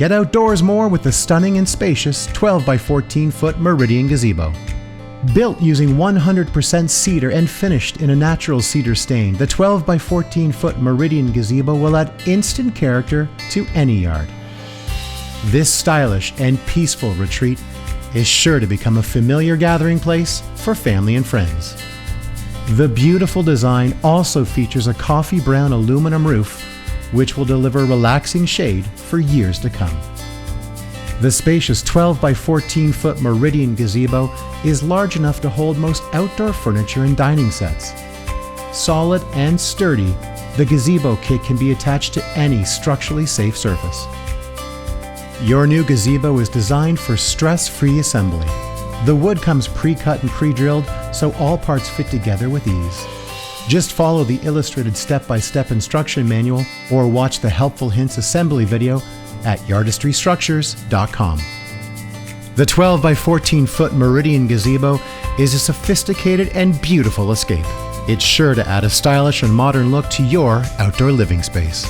Get outdoors more with the stunning and spacious 12 by 14 foot Meridian Gazebo. Built using 100% cedar and finished in a natural cedar stain, the 12 by 14 foot Meridian Gazebo will add instant character to any yard. This stylish and peaceful retreat is sure to become a familiar gathering place for family and friends. The beautiful design also features a coffee brown aluminum roof, which will deliver relaxing shade for years to come. The spacious 12 by 14 foot Meridian Gazebo is large enough to hold most outdoor furniture and dining sets. Solid and sturdy, the gazebo kit can be attached to any structurally safe surface. Your new gazebo is designed for stress-free assembly. The wood comes pre-cut and pre-drilled, so all parts fit together with ease. Just follow the illustrated step-by-step instruction manual or watch the helpful hints assembly video at yardistrystructures.com. The 12 by 14 foot Meridian Gazebo is a sophisticated and beautiful escape. It's sure to add a stylish and modern look to your outdoor living space.